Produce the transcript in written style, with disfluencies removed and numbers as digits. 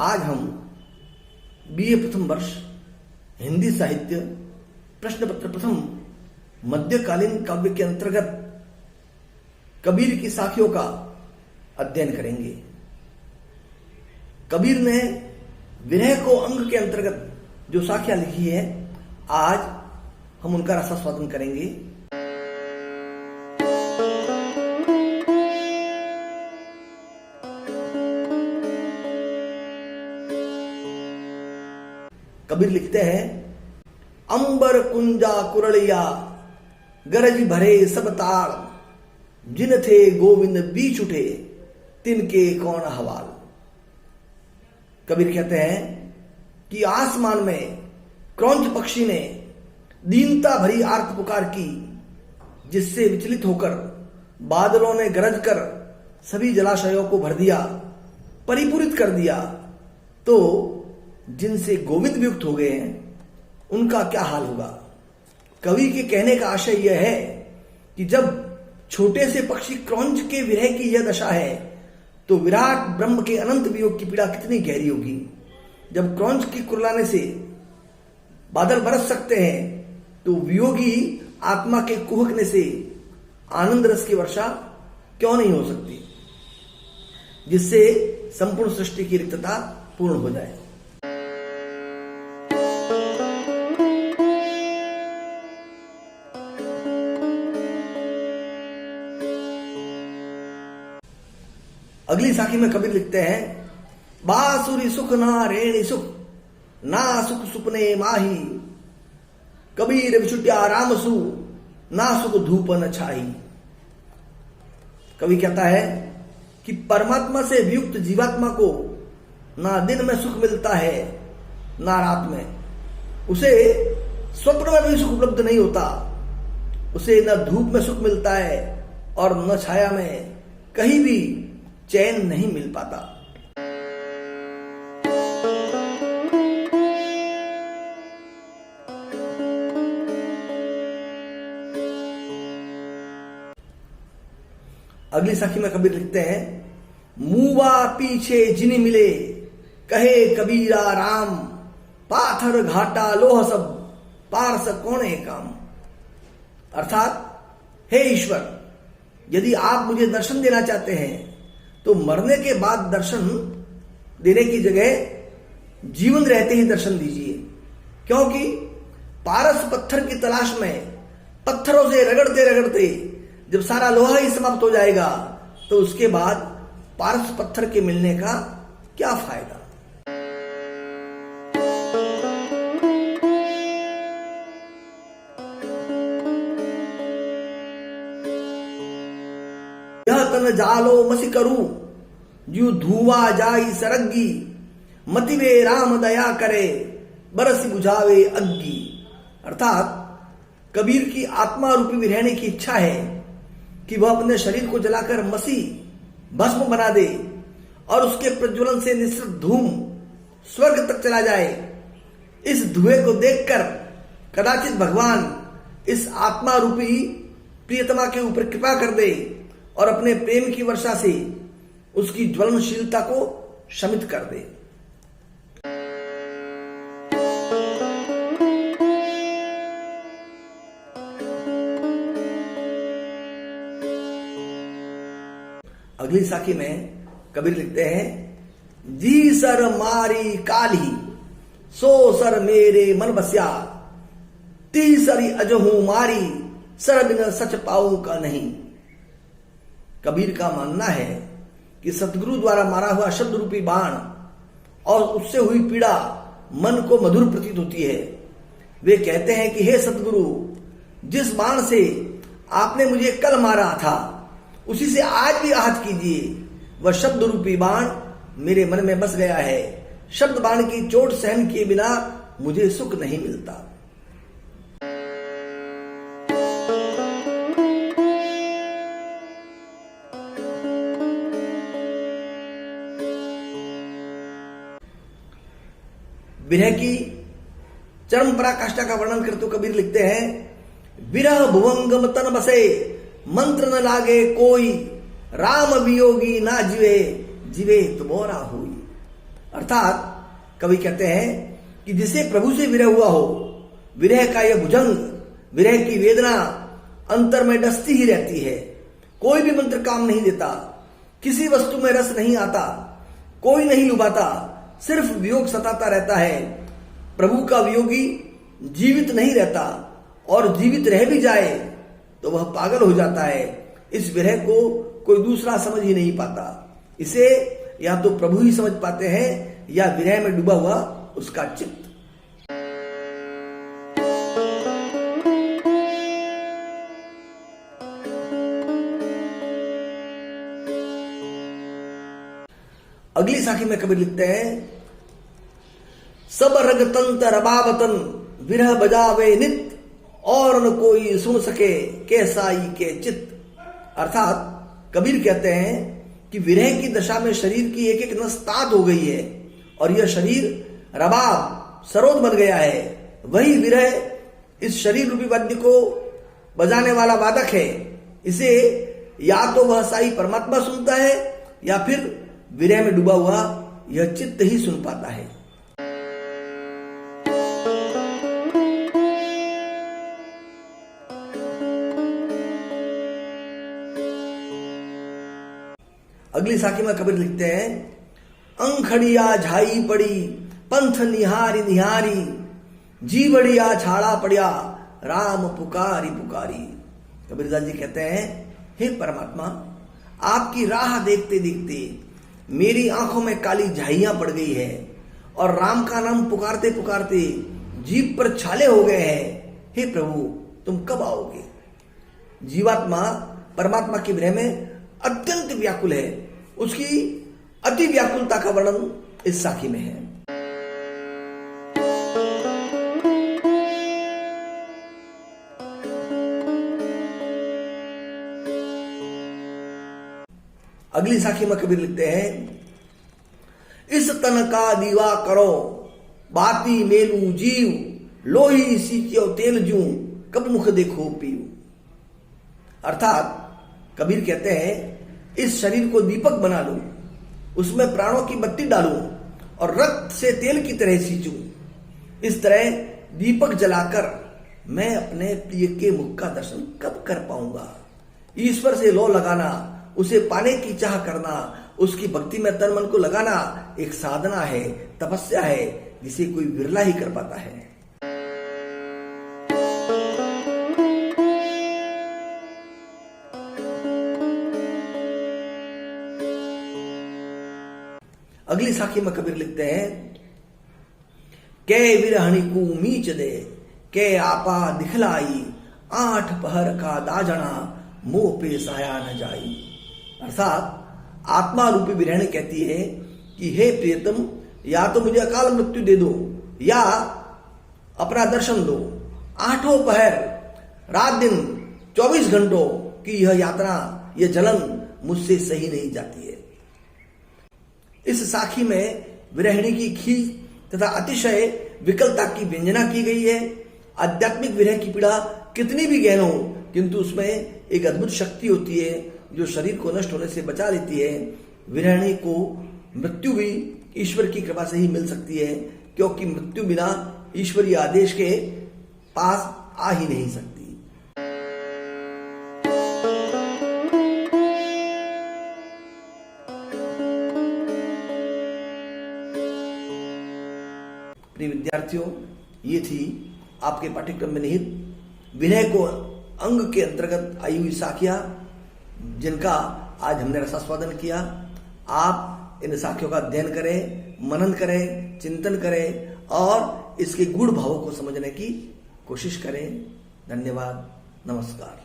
आज हम बीए प्रथम वर्ष हिंदी साहित्य प्रश्न पत्र प्रथम मध्यकालीन काव्य के अंतर्गत कबीर की साखियों का अध्ययन करेंगे। कबीर ने विरह को अंग के अंतर्गत जो साखियां लिखी है, आज हम उनका रसास्वादन करेंगे। कबीर लिखते हैं, अंबर कुंजा कुरलिया गरज भरे सब ताल, जिन थे गोविंद बीच उठे तिनके कौन हवाल। कबीर कहते हैं कि आसमान में क्रौंच पक्षी ने दीनता भरी आर्त पुकार की, जिससे विचलित होकर बादलों ने गरज कर सभी जलाशयों को भर दिया, परिपूरित कर दिया। तो जिनसे गोविंद वियुक्त हो गए हैं, उनका क्या हाल होगा। कवि के कहने का आशय यह है कि जब छोटे से पक्षी क्रौंच के विरह की यह दशा है, तो विराट ब्रह्म के अनंत वियोग की पीड़ा कितनी गहरी होगी। जब क्रौंच के कुरलाने से बादल बरस सकते हैं, तो वियोगी आत्मा के कुहकने से आनंद रस की वर्षा क्यों नहीं हो सकती, जिससे संपूर्ण सृष्टि की रिक्तता पूर्ण हो जाए। अगली साखी में कबीर लिखते हैं, बासुरी सुख ना रेणी सुख, ना सुख सुपने माही, कबीर विछुटिया रामसु, ना सुख धूप न छाई। कवि कहता है कि परमात्मा से वियुक्त जीवात्मा को ना दिन में सुख मिलता है, ना रात में। उसे स्वप्न में भी सुख उपलब्ध नहीं होता। उसे न धूप में सुख मिलता है और न छाया में कहीं भी चैन नहीं मिल पाता। अगली साखी में कबीर लिखते हैं, मुआ पीछे जिनी मिले, कहे कबीरा राम, पाथर घाटा लोह सब, पारस कोणे काम। अर्थात, हे ईश्वर, यदि आप मुझे दर्शन देना चाहते हैं, तो मरने के बाद दर्शन देने की जगह जीवन रहते ही दर्शन दीजिए। क्योंकि पारस पत्थर की तलाश में पत्थरों से रगड़ते रगड़ते जब सारा लोहा ही समाप्त हो जाएगा, तो उसके बाद पारस पत्थर के मिलने का क्या फायदा। यह तन जालो मसी करू, जू धुआं जाई सरग्गी, मतिवे राम दया करे, बरसी बुझावे अग्गी। अर्थात कबीर की आत्मा रूपी में रहने की इच्छा है कि वह अपने शरीर को जलाकर मसी भस्म बना दे और उसके प्रज्वलन से निसृत धूम स्वर्ग तक चला जाए। इस धुएं को देखकर कदाचित भगवान इस आत्मा रूपी प्रियतमा के ऊपर कृपा कर दे और अपने प्रेम की वर्षा से उसकी ज्वलनशीलता को शमित कर दे। अगली साखी में कबीर लिखते हैं, जी सर मारी काली, सो सर मेरे मन बस्या, तीसरी अजहू मारी, सर बिन सच पाऊं का नहीं। कबीर का मानना है कि सतगुरु द्वारा मारा हुआ शब्द रूपी बाण और उससे हुई पीड़ा मन को मधुर प्रतीत होती है। वे कहते हैं कि हे सतगुरु, जिस बाण से आपने मुझे कल मारा था, उसी से आज भी आहत कीजिए। वह शब्द रूपी बाण मेरे मन में बस गया है। शब्द बाण की चोट सहन किए बिना मुझे सुख नहीं मिलता। विरह की चरम पराकाष्ठा का वर्णन करते हुए कबीर लिखते हैं, विरह भुवंगम तन बसे, मंत्र न लागे कोई, राम वियोगी ना जिवे, जिवे तुमोरा हुई। अर्थात कवि कहते हैं कि जिसे प्रभु से विरह हुआ हो, विरह का यह भुजंग, विरह की वेदना अंतर में डसती ही रहती है। कोई भी मंत्र काम नहीं देता, किसी वस्तु में रस नहीं आता, कोई नहीं लुभाता, सिर्फ वियोग सताता रहता है। प्रभु का वियोगी जीवित नहीं रहता, और जीवित रह भी जाए तो वह पागल हो जाता है। इस विरह को कोई दूसरा समझ ही नहीं पाता। इसे या तो प्रभु ही समझ पाते हैं या विरह में डूबा हुआ उसका चित्त। अगली साखी में कबीर लिखते हैं, सब रग तंत रबावतन विरह बजावे नित, और न कोई सुन सके कैसाई के चित्त। अर्थात कबीर कहते हैं कि विरह की दशा में शरीर की एक एक नस ताद हो गई है, और यह शरीर रबाब सरोद बन गया है। वही विरह इस शरीर रूपी वाद्य को बजाने वाला वादक है। इसे या तो वह साई परमात्मा सुनता है या फिर विरह में डूबा हुआ यह चित्त ही सुन पाता है। अगली साखी में कबीर लिखते हैं, अंखड़िया झाई पड़ी पंथ निहारी निहारी, जीवड़िया छाड़ा पड़िया राम पुकारी पुकारी। कबीरदास जी कहते हैं, हे परमात्मा, आपकी राह देखते देखते मेरी आंखों में काली झाइयां पड़ गई है, और राम का नाम पुकारते पुकारते जीभ पर छाले हो गए हैं। हे प्रभु, तुम कब आओगे? जीवात्मा परमात्मा के विरह में अत्यंत व्याकुल है। उसकी अति व्याकुलता का वर्णन इस साखी में है। अगली साखी में कबीर लिखते हैं, इस तन का दीवा करो बाती मेलू जीव, लोही सींचो तेल जू, कब मुख देखो पीऊ। अर्थात कबीर कहते हैं, इस शरीर को दीपक बना लूं, उसमें प्राणों की बत्ती डालूं और रक्त से तेल की तरह सींचूं। इस तरह दीपक जलाकर मैं अपने प्रिय के मुख का दर्शन कब कर पाऊंगा। ईश्वर से लो लगाना, उसे पाने की चाह करना, उसकी भक्ति में तन मन को लगाना एक साधना है, तपस्या है, जिसे कोई विरला ही कर पाता है। अगली साखी में कबीर लिखते हैं, कै विरहणी को मीच दे, कै आपा दिखलाई, आठ पहर का दाजना, मोह पे साया न जाई। अर्थात आत्मा रूपी विरहणी कहती है कि हे प्रियतम, या तो मुझे अकाल मृत्यु दे दो या अपना दर्शन दो। आठों पहर रात दिन 24 घंटों की यह यात्रा, यह जलन मुझसे सही नहीं जाती है। इस साखी में विरहिणी की खींच तथा अतिशय विकलता की व्यंजना की गई है। आध्यात्मिक विरह की पीड़ा कितनी भी गहन हो, किंतु उसमें एक अद्भुत शक्ति होती है जो शरीर को नष्ट होने से बचा लेती है। विरहिणी को मृत्यु भी ईश्वर की कृपा से ही मिल सकती है, क्योंकि मृत्यु बिना ईश्वरीय आदेश के पास आ ही नहीं सकती। प्रिय विद्यार्थियों, ये थी आपके पाठ्यक्रम में निहित विनय को अंग के अंतर्गत आई हुई साखियां, जिनका आज हमने रसास्वादन किया। आप इन साखियों का अध्ययन करें, मनन करें, चिंतन करें और इसके गूढ़ भावों को समझने की कोशिश करें। धन्यवाद, नमस्कार।